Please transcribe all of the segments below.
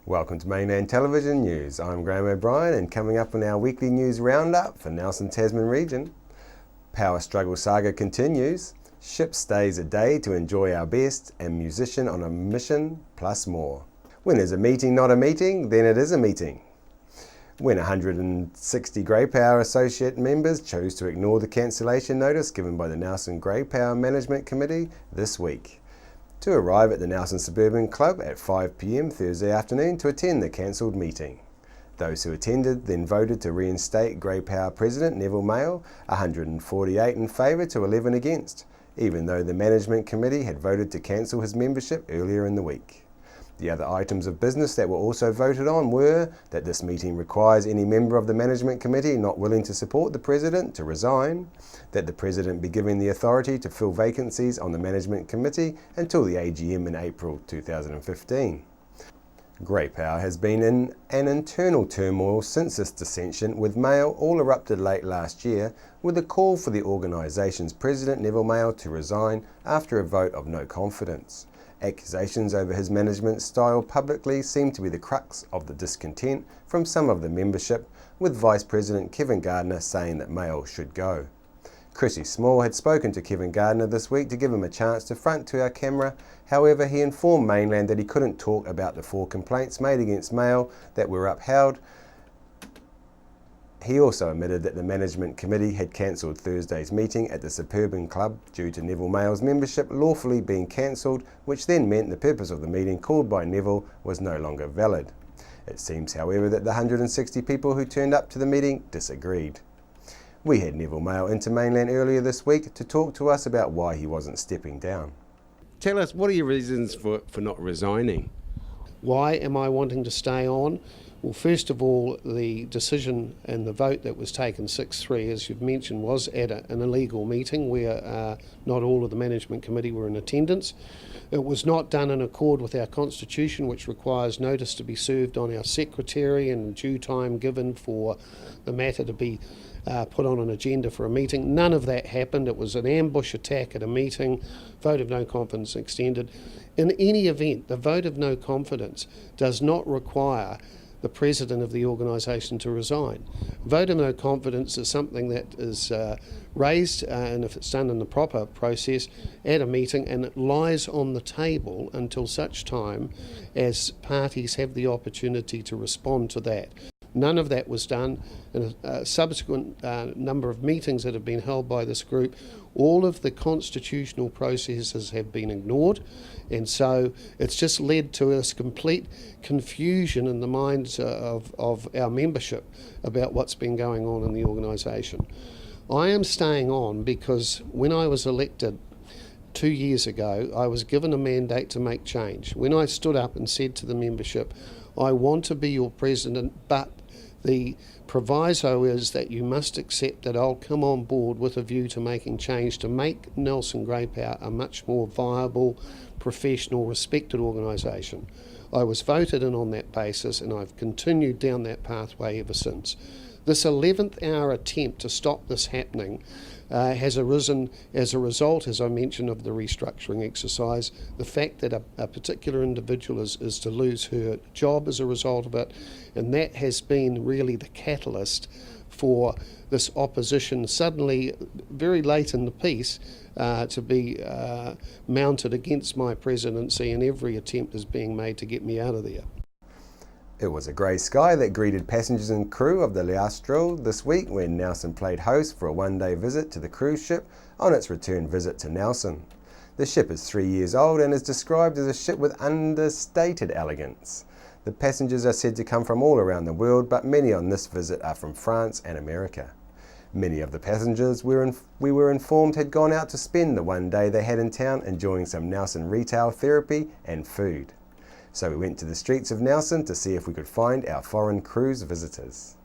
Welcome to Mainland Television News. I'm Graham O'Brien, and coming up on our weekly news roundup for Nelson Tasman region. Power struggle saga continues, ship stays a day to enjoy our best, and musician on a mission plus more. When is a meeting not a meeting, then it is a meeting. When 160 Grey Power Associate members chose to ignore the cancellation notice given by the Nelson Grey Power Management Committee this week, to arrive at the Nelson Suburban Club at 5 p.m. Thursday afternoon to attend the cancelled meeting. Those who attended then voted to reinstate Grey Power President Neville Mayle, 148 in favour to 11 against, even though the Management Committee had voted to cancel his membership earlier in the week. The other items of business that were also voted on were that this meeting requires any member of the Management Committee not willing to support the President to resign, that the President be given the authority to fill vacancies on the Management Committee until the AGM in April 2015. Grey Power has been in an internal turmoil since this dissension, with Mayle all erupted late last year with a call for the organisation's President Neville Mayle to resign after a vote of no confidence. Accusations over his management style publicly seem to be the crux of the discontent from some of the membership, with Vice President Kevin Gardner saying that Mayle should go. Chrissy Small had spoken to Kevin Gardner this week to give him a chance to front to our camera. However, he informed Mainland that he couldn't talk about the 4 complaints made against Mayle that were upheld. He also admitted that the Management Committee had cancelled Thursday's meeting at the Suburban Club due to Neville Mayle's membership lawfully being cancelled, which then meant the purpose of the meeting called by Neville was no longer valid. It seems, however, that the 160 people who turned up to the meeting disagreed. We had Neville Mayle into Mainland earlier this week to talk to us about why he wasn't stepping down. Tell us, what are your reasons for not resigning? Why am I wanting to stay on? Well, first of all, the decision and the vote that was taken 6-3, as you've mentioned, was at an illegal meeting where not all of the Management Committee were in attendance. It was not done in accord with our Constitution, which requires notice to be served on our Secretary and due time given for the matter to be put on an agenda for a meeting. None of that happened. It was an ambush attack at a meeting, vote of no confidence extended. In any event, the vote of no confidence does not require the President of the organisation to resign. Vote of no confidence is something that is raised, and if it's done in the proper process, at a meeting, and it lies on the table until such time as parties have the opportunity to respond to that. None of that was done. In a subsequent number of meetings that have been held by this group, all of the constitutional processes have been ignored, and so it's just led to this complete confusion in the minds of our membership about what's been going on in the organisation. I am staying on because when I was elected 2 years ago, I was given a mandate to make change. When I stood up and said to the membership, I want to be your president, but the proviso is that you must accept that I'll come on board with a view to making change to make Nelson Grey Power a much more viable, professional, respected organisation. I was voted in on that basis, and I've continued down that pathway ever since. This 11th hour attempt to stop this happening has arisen as a result, as I mentioned, of the restructuring exercise, the fact that a particular individual is to lose her job as a result of it, and that has been really the catalyst for this opposition suddenly, very late in the piece, to be mounted against my presidency, and every attempt is being made to get me out of there. It was a grey sky that greeted passengers and crew of the L'Astrel this week when Nelson played host for a one-day visit to the cruise ship on its return visit to Nelson. The ship is 3 years old and is described as a ship with understated elegance. The passengers are said to come from all around the world, but many on this visit are from France and America. Many of the passengers we were informed had gone out to spend the one day they had in town enjoying some Nelson retail therapy and food. So we went to the streets of Nelson to see if we could find our foreign cruise visitors.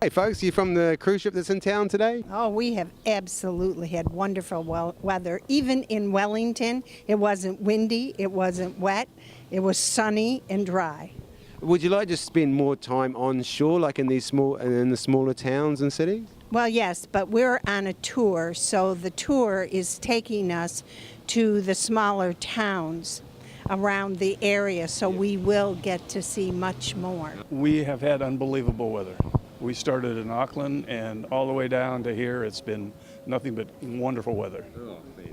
Hey folks, you from the cruise ship that's in town today? Oh, we have absolutely had wonderful weather. Even in Wellington, it wasn't windy, it wasn't wet, it was sunny and dry. Would you like to spend more time on shore, like in the smaller towns and cities? Well, yes, but we're on a tour, so the tour is taking us to the smaller towns around the area, so we will get to see much more. We have had unbelievable weather. We started in Auckland and all the way down to here, it's been nothing but wonderful weather.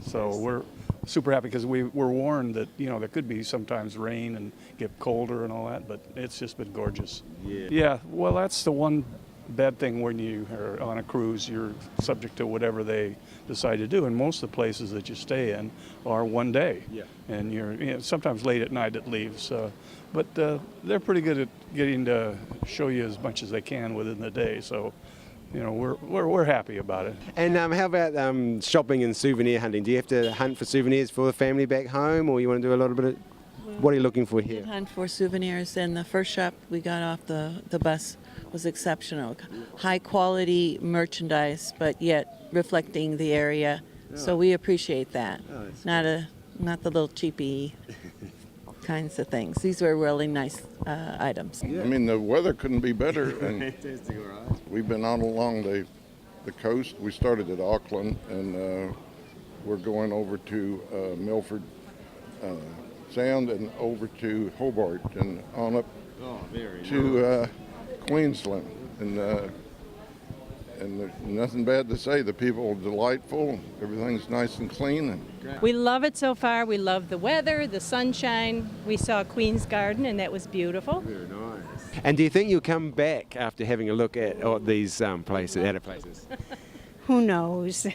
So we're super happy because we were warned that, there could be sometimes rain and get colder and all that, but it's just been gorgeous. Yeah, well, that's the one bad thing when you are on a cruise. You're subject to whatever they decide to do, and most of the places that you stay in are one day. And you're sometimes late at night it leaves. But they're pretty good at getting to show you as much as they can within the day. So, we're happy about it. And how about shopping and souvenir hunting? Do you have to hunt for souvenirs for the family back home, or you want to do a little bit of... What are you looking for here? Hunt for souvenirs, and the first shop we got off the bus was exceptional. High quality merchandise, but yet reflecting the area. So we appreciate that. Not the little cheapy kinds of things. These were really nice items. I mean, the weather couldn't be better, and we've been out along the coast. We started at Auckland, and we're going over to Milford Sound and over to Hobart and on up to Queensland. And there's nothing bad to say. The people are delightful. Everything's nice and clean. And we love it so far. We love the weather, the sunshine. We saw Queen's Garden, and that was beautiful. Very nice. And do you think you'll come back after having a look at these places? Who knows?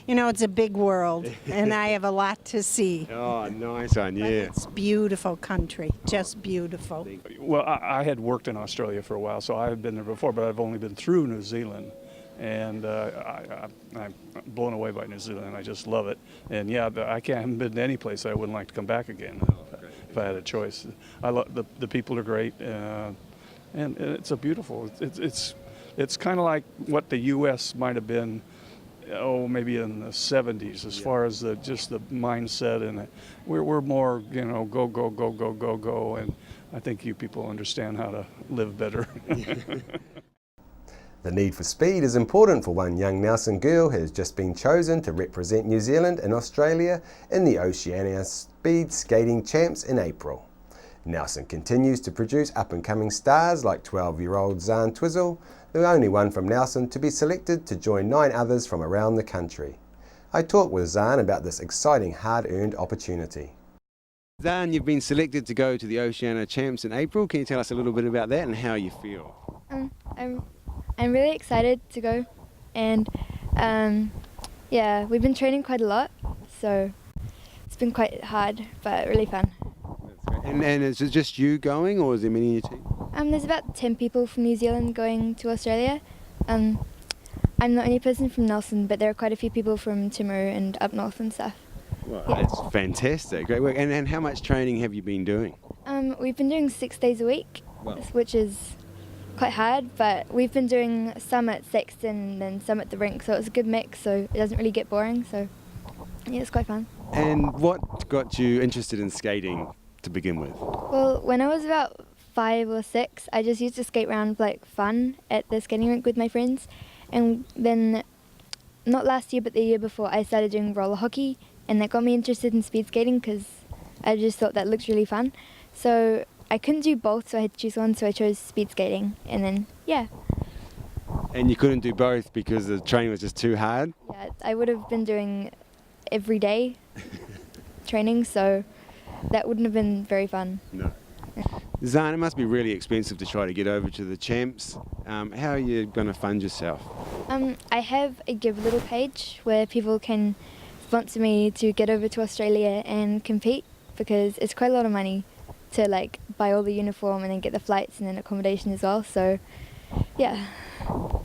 It's a big world, and I have a lot to see. Oh, nice one, yeah. It's beautiful country, just beautiful. Well, I had worked in Australia for a while, so I had been there before, but I've only been through New Zealand. And I'm blown away by New Zealand. I just love it. And yeah, I haven't been to any place I wouldn't like to come back again if I had a choice. I love the people are great, and it's a beautiful. It's kind of like what the U.S. might have been. Maybe in the 70s, as far as just the mindset, and we're more, go, and I think you people understand how to live better. The need for speed is important for one young Nelson girl who has just been chosen to represent New Zealand and Australia in the Oceania Speed Skating Champs in April. Nelson continues to produce up-and-coming stars like 12-year-old Zahn Twizzle, the only one from Nelson to be selected to join 9 others from around the country. I talked with Zahn about this exciting hard-earned opportunity. Zahn, you've been selected to go to the Oceania Champs in April. Can you tell us a little bit about that and how you feel? I'm really excited to go, and we've been training quite a lot, so it's been quite hard but really fun. And is it just you going, or is there many in your team? There's about 10 people from New Zealand going to Australia. I'm the only person from Nelson, but there are quite a few people from Timaru and up north and stuff. Well, that's fantastic, great work. And how much training have you been doing? We've been doing 6 days a week, which is quite hard, but we've been doing some at Sexton and then some at the rink, so it's a good mix, so it doesn't really get boring, so yeah, it's quite fun. And what got you interested in skating to begin with? Well, when I was about 5 or 6, I just used to skate around like fun at the skating rink with my friends, and then not last year but the year before I started doing roller hockey, and that got me interested in speed skating because I just thought that looked really fun. So I couldn't do both, so I had to choose one, so I chose speed skating, and then yeah. And you couldn't do both because the training was just too hard? Yeah, I would have been doing every day training, so that wouldn't have been very fun. No. Zahn, it must be really expensive to try to get over to the champs. How are you going to fund yourself? I have a Give a Little page where people can sponsor me to get over to Australia and compete, because it's quite a lot of money to like buy all the uniform and then get the flights and then accommodation as well. So yeah.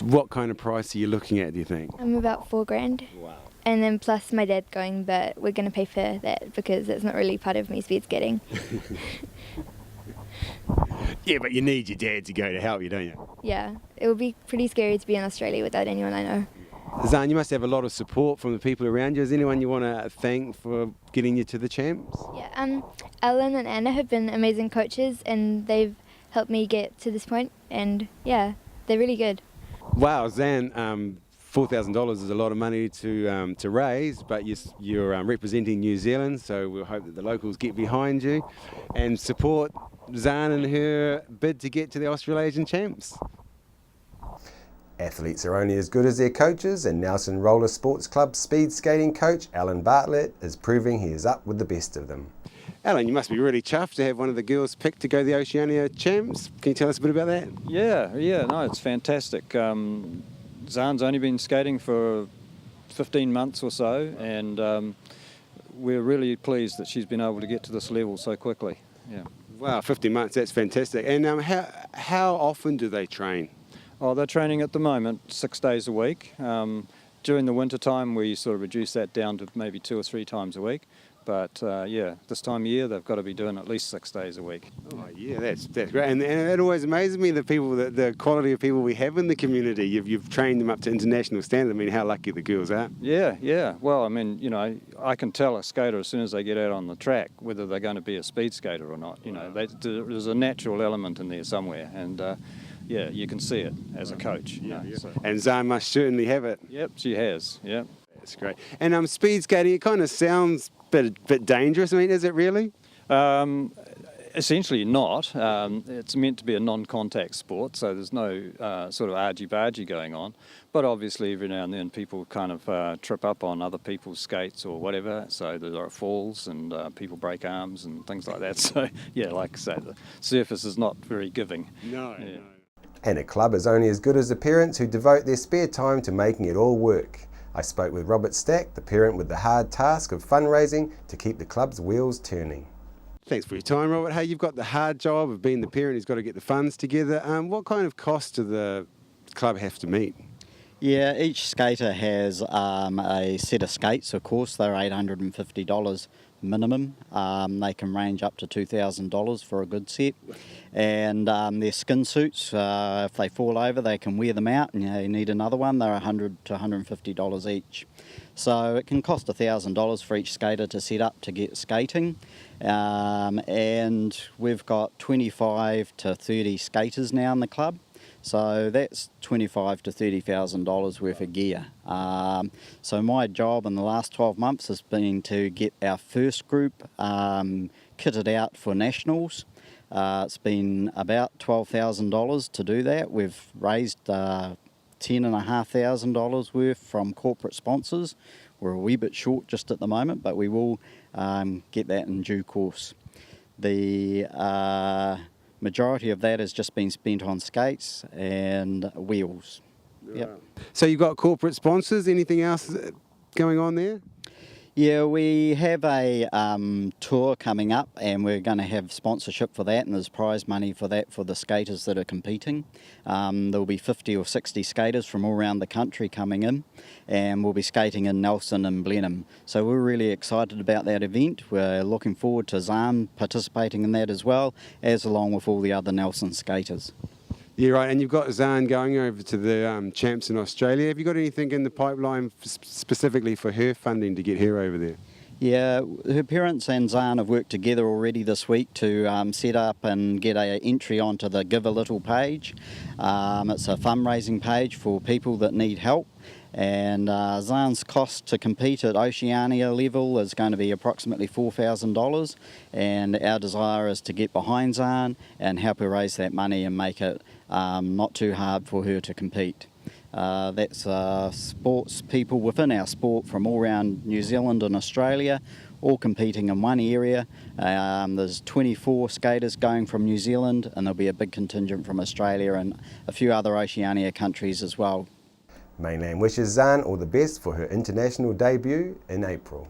What kind of price are you looking at, do you think? I'm about $4,000. Wow. And then plus my dad going, but we're going to pay for that because it's not really part of me speed skating. Yeah, but you need your dad to go to help you, don't you? Yeah, it would be pretty scary to be in Australia without anyone I know. Zan, you must have a lot of support from the people around you. Is anyone you want to thank for getting you to the champs? Yeah, Ellen and Anna have been amazing coaches and they've helped me get to this point, and yeah, they're really good. Wow, Zan, $4,000 is a lot of money to raise, but you're representing New Zealand, so we'll hope that the locals get behind you and support Zan and her bid to get to the Australasian champs. Athletes are only as good as their coaches, and Nelson Roller Sports Club speed skating coach Alan Bartlett is proving he is up with the best of them. Alan, you must be really chuffed to have one of the girls picked to go to the Oceania champs. Can you tell us a bit about that? Yeah, no, it's fantastic. Zan's only been skating for 15 months or so, and we're really pleased that she's been able to get to this level so quickly. Yeah. Wow, 15 months, that's fantastic. And how often do they train? Oh, they're training at the moment 6 days a week. During the winter time, we sort of reduce that down to maybe 2 or 3 times a week. But yeah, this time of year, they've got to be doing at least 6 days a week. Oh yeah, that's great. And it always amazes me the quality of people we have in the community. You've trained them up to international standard. I mean, how lucky the girls are. Yeah. Well, I mean, you know, I can tell a skater as soon as they get out on the track whether they're going to be a speed skater or not. You know, there's a natural element in there somewhere, and yeah, you can see it as a coach. Yeah. So. And Zan must certainly have it. Yep, she has. Yep. That's great. And speed skating, it kind of sounds a bit dangerous. I mean, is it really? Essentially not. It's meant to be a non-contact sport, so there's no sort of argy-bargy going on. But obviously every now and then people kind of trip up on other people's skates or whatever, so there are falls and people break arms and things like that. So yeah, like I say, the surface is not very giving. No. And a club is only as good as the parents who devote their spare time to making it all work. I spoke with Robert Stack, the parent with the hard task of fundraising to keep the club's wheels turning. Thanks for your time, Robert. Hey, you've got the hard job of being the parent who's got to get the funds together. What kind of costs do the club have to meet? Yeah, each skater has a set of skates, of course. They're $850 minimum. They can range up to $2,000 for a good set. And their skin suits, if they fall over, they can wear them out and you need another one. They're $100 to $150 each. So it can cost $1,000 for each skater to set up to get skating. And we've got 25 to 30 skaters now in the club. So that's $25,000 to $30,000 worth of gear. So my job in the last 12 months has been to get our first group kitted out for nationals. It's been about $12,000 to do that. We've raised $10,500 worth from corporate sponsors. We're a wee bit short just at the moment, but we will get that in due course. The majority of that has just been spent on skates and wheels. Yep. So you've got corporate sponsors. Anything else going on there? Yeah, we have a tour coming up and we're going to have sponsorship for that, and there's prize money for that for the skaters that are competing. There'll be 50 or 60 skaters from all around the country coming in, and we'll be skating in Nelson and Blenheim. So we're really excited about that event. We're looking forward to Zan participating in that as well, as along with all the other Nelson skaters. Yeah, right, and you've got Zan going over to the champs in Australia. Have you got anything in the pipeline specifically for her funding to get her over there? Yeah, her parents and Zan have worked together already this week to set up and get an entry onto the Give a Little page. It's a fundraising page for people that need help. And Zan's cost to compete at Oceania level is going to be approximately $4,000, and our desire is to get behind Zan and help her raise that money and make it not too hard for her to compete. That's sports people within our sport from all around New Zealand and Australia, all competing in one area. There's 24 skaters going from New Zealand, and there'll be a big contingent from Australia and a few other Oceania countries as well. Mainland wishes Zan all the best for her international debut in April.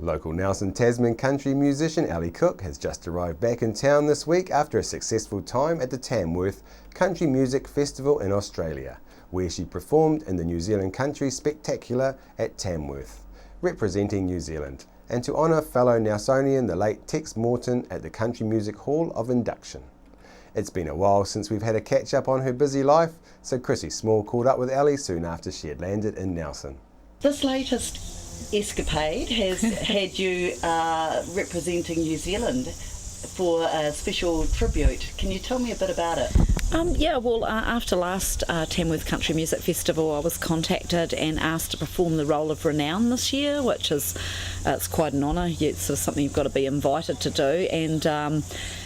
Local Nelson Tasman country musician Ali Cook has just arrived back in town this week after a successful time at the Tamworth Country Music Festival in Australia, where she performed in the New Zealand Country Spectacular at Tamworth, representing New Zealand, and to honour fellow Nelsonian the late Tex Morton at the Country Music Hall of Induction. It's been a while since we've had a catch up on her busy life, so Chrissy Small caught up with Ellie soon after she had landed in Nelson. This latest escapade has had you representing New Zealand for a special tribute. Can you tell me a bit about it? After last Tamworth Country Music Festival, I was contacted and asked to perform the role of Renown this year, which is it's quite an honour. It's sort of something you've got to be invited to do, and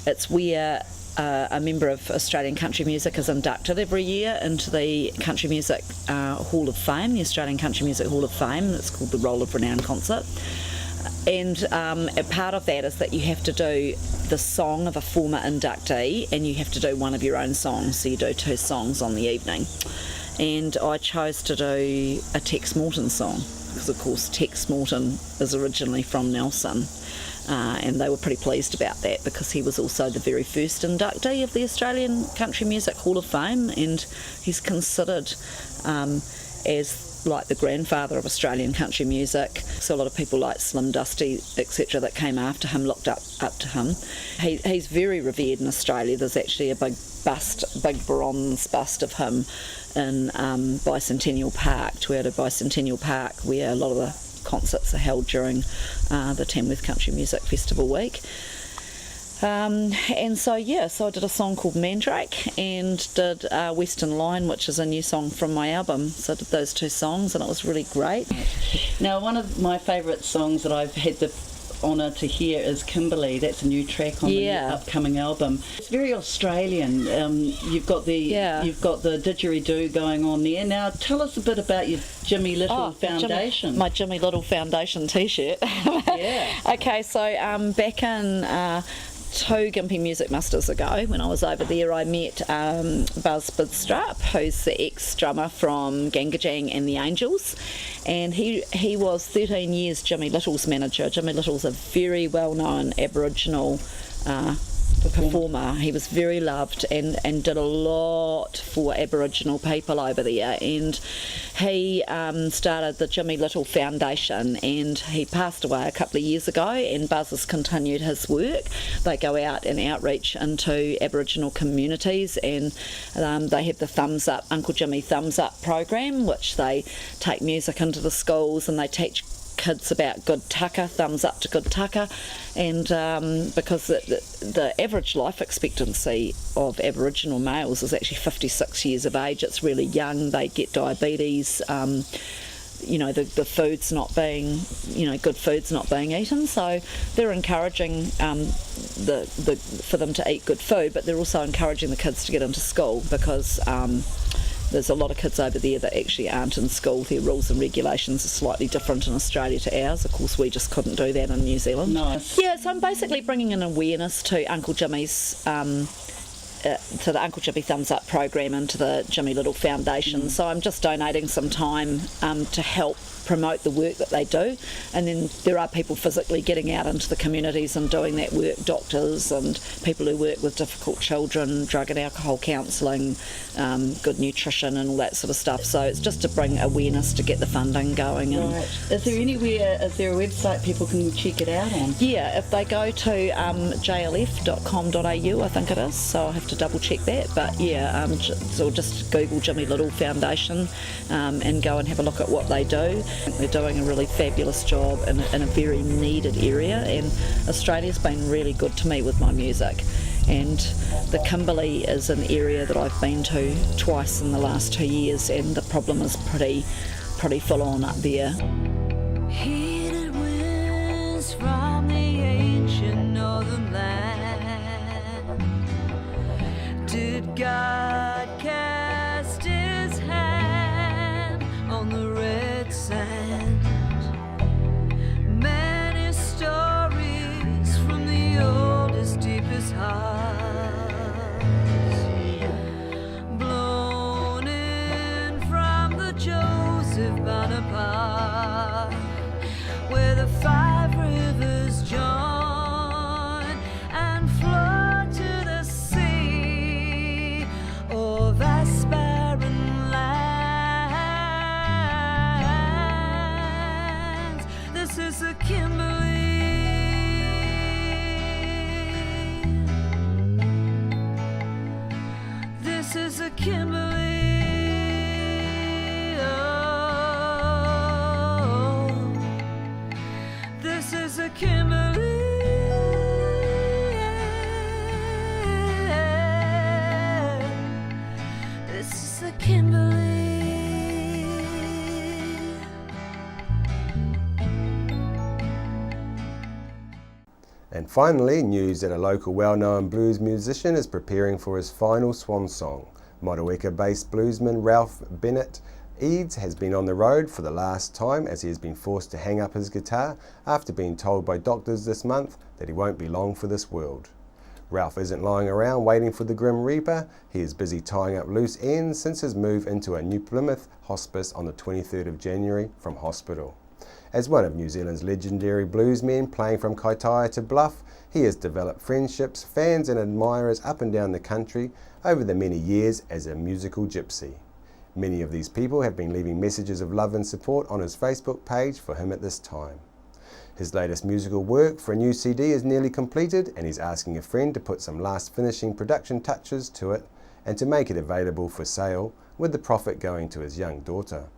it's where a member of Australian country music is inducted every year into the Country Music Hall of Fame, the Australian Country Music Hall of Fame. It's called the Role of Renown concert. And a part of that is that you have to do the song of a former inductee, and you have to do one of your own songs, so you do 2 songs on the evening. And I chose to do a Tex Morton song, because of course Tex Morton is originally from Nelson, and they were pretty pleased about that because he was also the very first inductee of the Australian Country Music Hall of Fame, and he's considered as like the grandfather of Australian country music. So a lot of people like Slim Dusty, etc., that came after him looked up to him. He's very revered in Australia. There's actually a big bronze bust of him in Bicentennial Park, Tuera Bicentennial Park, where a lot of the concerts are held during the Tamworth Country Music Festival week. So I did a song called Mandrake and did Western Line, which is a new song from my album. So I did those 2 songs, and it was really great. Now, one of my favourite songs that I've had the honour to hear is Kimberley. That's a new track on the upcoming album. It's very Australian. You've got the didgeridoo going on there. Now, tell us a bit about your Jimmy Little Foundation. My Jimmy Little Foundation T-shirt. Yeah. Okay, so back in 2 Gympie Music Masters ago, when I was over there, I met Buzz Bidstrup, who's the ex-drummer from Gangajang and the Angels, and he was 13 years Jimmy Little's manager. Jimmy Little's a very well-known Aboriginal performer. He was very loved and did a lot for Aboriginal people over there, and he started the Jimmy Little Foundation, and he passed away a couple of years ago, and Buzz has continued his work. They go out and outreach into Aboriginal communities, and they have the Thumbs Up, Uncle Jimmy Thumbs Up program, which they take music into the schools and they teach kids about good tucker, thumbs up to good tucker, and because the average life expectancy of Aboriginal males is actually 56 years of age. It's really young. They get diabetes. The food's not being, good food's not being eaten. So they're encouraging for them to eat good food, but they're also encouraging the kids to get into school because there's a lot of kids over there that actually aren't in school. Their rules and regulations are slightly different in Australia to ours. Of course, we just couldn't do that in New Zealand. Nice. Yeah, so I'm basically bringing an awareness to Uncle Jimmy's, to the Uncle Jimmy Thumbs Up program and to the Jimmy Little Foundation. So I'm just donating some time to help promote the work that they do, and then there are people physically getting out into the communities and doing that work, doctors and people who work with difficult children, drug and alcohol counselling, good nutrition and all that sort of stuff. So it's just to bring awareness to get the funding going. And right. Is there a website people can check it out on? Yeah, if they go to jlf.com.au, I think it is, so I'll have to double check that, but yeah, so just Google Jimmy Little Foundation and go and have a look at what they do. They're doing a really fabulous job in a very needed area, and Australia's been really good to me with my music. And the Kimberley is an area that I've been to twice in the last 2 years, and the problem is pretty full on up there. Heated winds from the ancient northern land. Did God cast his hand on the red sand? Many stories from the oldest, deepest hearts, blown in from the Joseph Bonaparte. Kimberly. Oh, this is a Kimberly. This is a Kimberly. And finally, news that a local well-known blues musician is preparing for his final swan song. Motueka-based bluesman Ralph Bennett Eads has been on the road for the last time as he has been forced to hang up his guitar after being told by doctors this month that he won't be long for this world. Ralph isn't lying around waiting for the Grim Reaper. He is busy tying up loose ends since his move into a New Plymouth hospice on the 23rd of January from hospital. As one of New Zealand's legendary bluesmen playing from Kaitaia to Bluff, he has developed friendships, fans and admirers up and down the country over the many years as a musical gypsy. Many of these people have been leaving messages of love and support on his Facebook page for him at this time. His latest musical work for a new CD is nearly completed and he's asking a friend to put some last finishing production touches to it and to make it available for sale, with the profit going to his young daughter.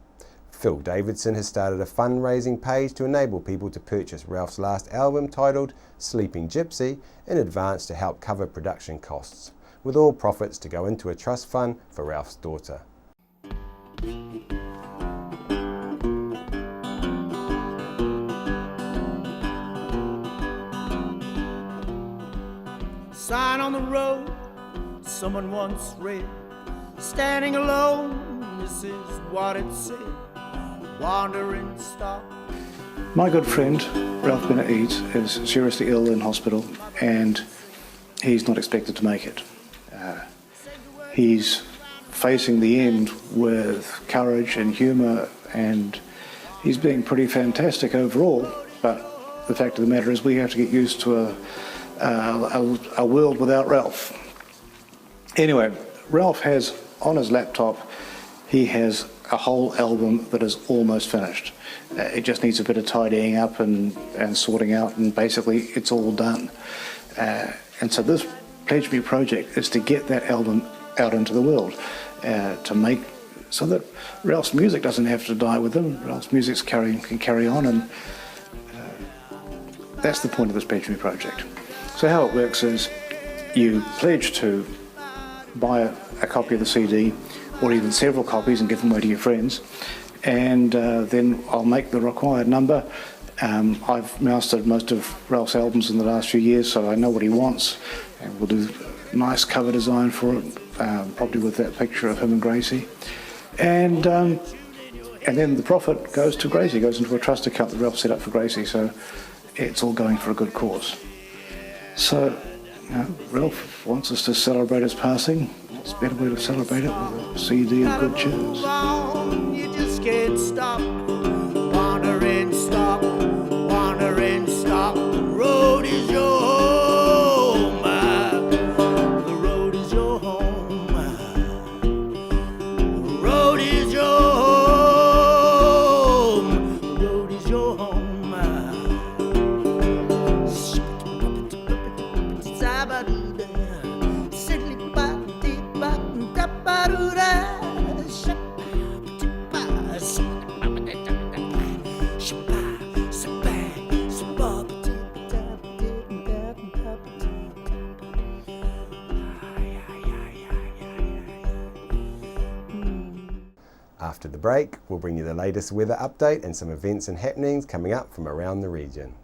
Phil Davidson has started a fundraising page to enable people to purchase Ralph's last album titled Sleeping Gypsy in advance to help cover production costs, with all profits to go into a trust fund for Ralph's daughter. Sign on the road, someone once read, standing alone, this is what it said, wandering star. My good friend, Ralph Bennett Eads, is seriously ill in hospital and he's not expected to make it. He's facing the end with courage and humour and he's being pretty fantastic overall, but the fact of the matter is we have to get used to a world without Ralph. Anyway, Ralph has on his laptop, he has a whole album that is almost finished. It just needs a bit of tidying up and sorting out, and basically it's all done. And so this Pledge Me project is to get that album out into the world, to make so that Ralph's music doesn't have to die with him. Ralph's music can carry on, and that's the point of this Pledge Me project. So how it works is you pledge to buy a copy of the CD or even several copies and give them away to your friends, and then I'll make the required number. I've mastered most of Ralph's albums in the last few years, so I know what he wants, and we'll do a nice cover design for it, probably with that picture of him and Gracie, and then the profit goes to Gracie, goes into a trust account that Ralph set up for Gracie, so it's all going for a good cause. So Ralph wants us to celebrate his passing. What's a better way to celebrate it with a CD of good tunes? You just can't stop, wandering stop, wandering stop. The road is your home, the road is your home, the road is your home, the road is your home. After the break, we'll bring you the latest weather update and some events and happenings coming up from around the region.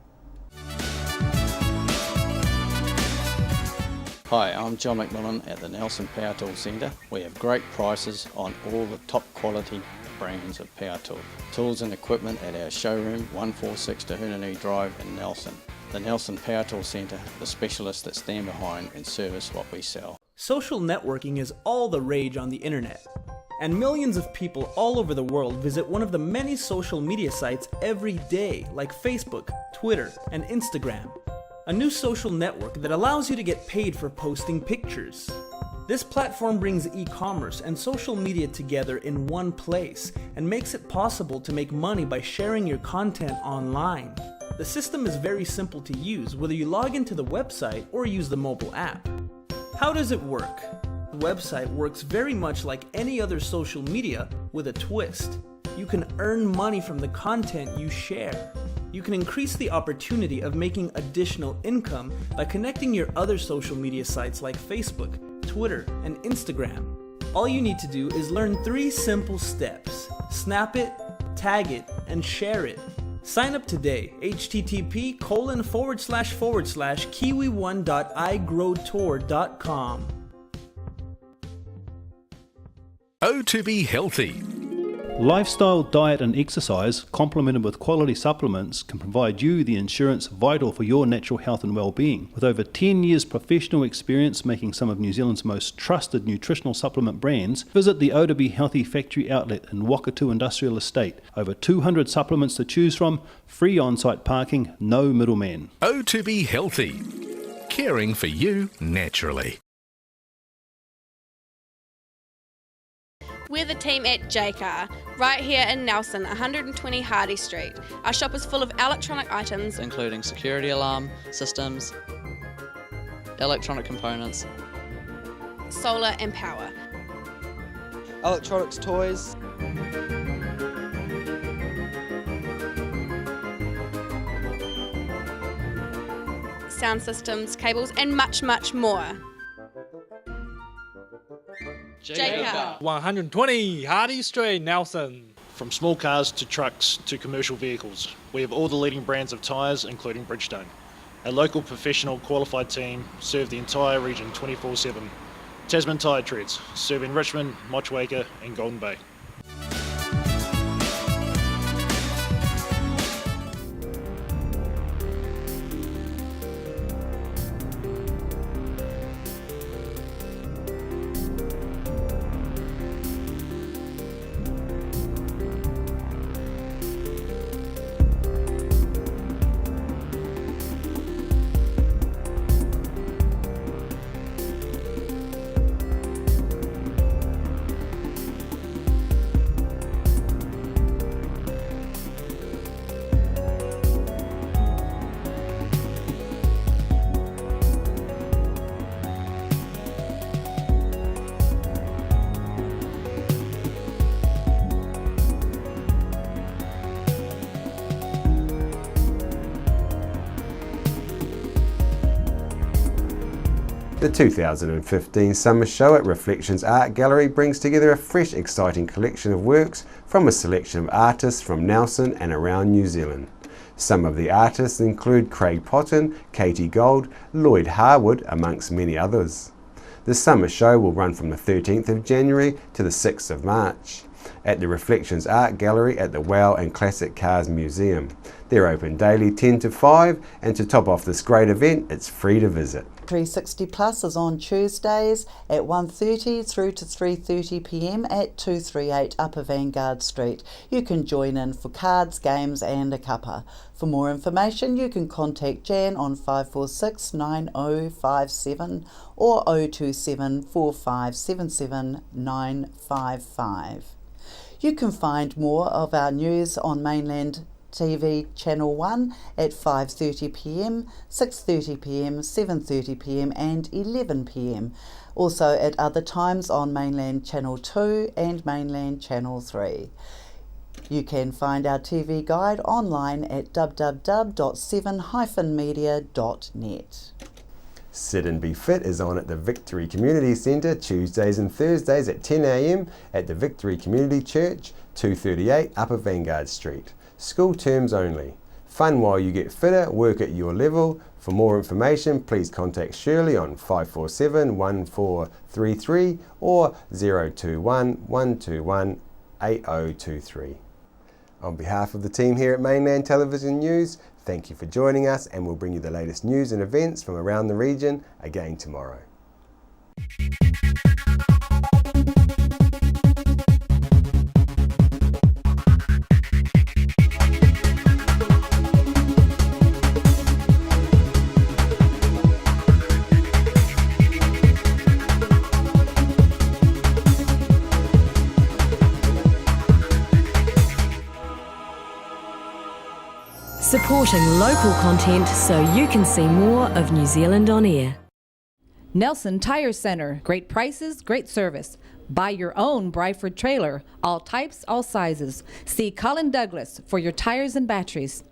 Hi, I'm John McMillan at the Nelson Power Tool Centre. We have great prices on all the top quality brands of power tool. Tools and equipment at our showroom, 146 Tahunani Drive in Nelson. The Nelson Power Tool Centre, the specialists that stand behind and service what we sell. Social networking is all the rage on the internet, and millions of people all over the world visit one of the many social media sites every day, like Facebook, Twitter, and Instagram. A new social network that allows you to get paid for posting pictures. This platform brings e-commerce and social media together in one place and makes it possible to make money by sharing your content online. The system is very simple to use, whether you log into the website or use the mobile app. How does it work? The website works very much like any other social media with a twist. You can earn money from the content you share. You can increase the opportunity of making additional income by connecting your other social media sites like Facebook, Twitter, and Instagram. All you need to do is learn 3 simple steps. Snap it, tag it, and share it. Sign up today, http://kiwi1.igrowtour.com. O2B Healthy. Lifestyle, diet and exercise, complemented with quality supplements, can provide you the insurance vital for your natural health and well-being. With over 10 years professional experience making some of New Zealand's most trusted nutritional supplement brands, visit the O2B Healthy factory outlet in Wakatu Industrial Estate. Over 200 supplements to choose from, free on-site parking, no middleman. O2B Healthy. Caring for you naturally. We're the team at JCar, right here in Nelson, 120 Hardy Street. Our shop is full of electronic items, including security alarm systems, electronic components, solar and power, electronics toys, sound systems, cables, and much, much more. JCar. 120 Hardy Street, Nelson. From small cars to trucks to commercial vehicles, we have all the leading brands of tyres, including Bridgestone. A local professional qualified team serve the entire region 24/7. Tasman Tyre Treads, serving Richmond, Motueka and Golden Bay. The 2015 Summer Show at Reflections Art Gallery brings together a fresh, exciting collection of works from a selection of artists from Nelson and around New Zealand. Some of the artists include Craig Potton, Katie Gold, Lloyd Harwood, amongst many others. The Summer Show will run from the 13th of January to the 6th of March at the Reflections Art Gallery at the WOW and Classic Cars Museum. They're open daily 10 to 5, and to top off this great event, it's free to visit. 360 Plus is on Tuesdays at 1:30 through to 3:30 p.m. at 238 Upper Vanguard Street. You can join in for cards, games and a cuppa. For more information you can contact Jan on 546 9057 or 027 4577 955. You can find more of our news on Mainland TV Channel 1 at 5:30 p.m, 6:30 p.m, 7:30 p.m and 11 p.m. Also at other times on Mainland Channel 2 and Mainland Channel 3. You can find our TV guide online at www.7-media.net. Sit and Be Fit is on at the Victory Community Centre Tuesdays and Thursdays at 10 a.m. at the Victory Community Church, 238 Upper Vanguard Street. School terms only. Fun while you get fitter, work at your level. For more information, please contact Shirley on 547 1433 or 021 121 8023. On behalf of the team here at Mainland Television News, thank you for joining us, and we'll bring you the latest news and events from around the region again tomorrow. Supporting local content so you can see more of New Zealand on air. Nelson Tire Center, great prices, great service. Buy your own Bryford trailer, all types, all sizes. See Colin Douglas for your tires and batteries.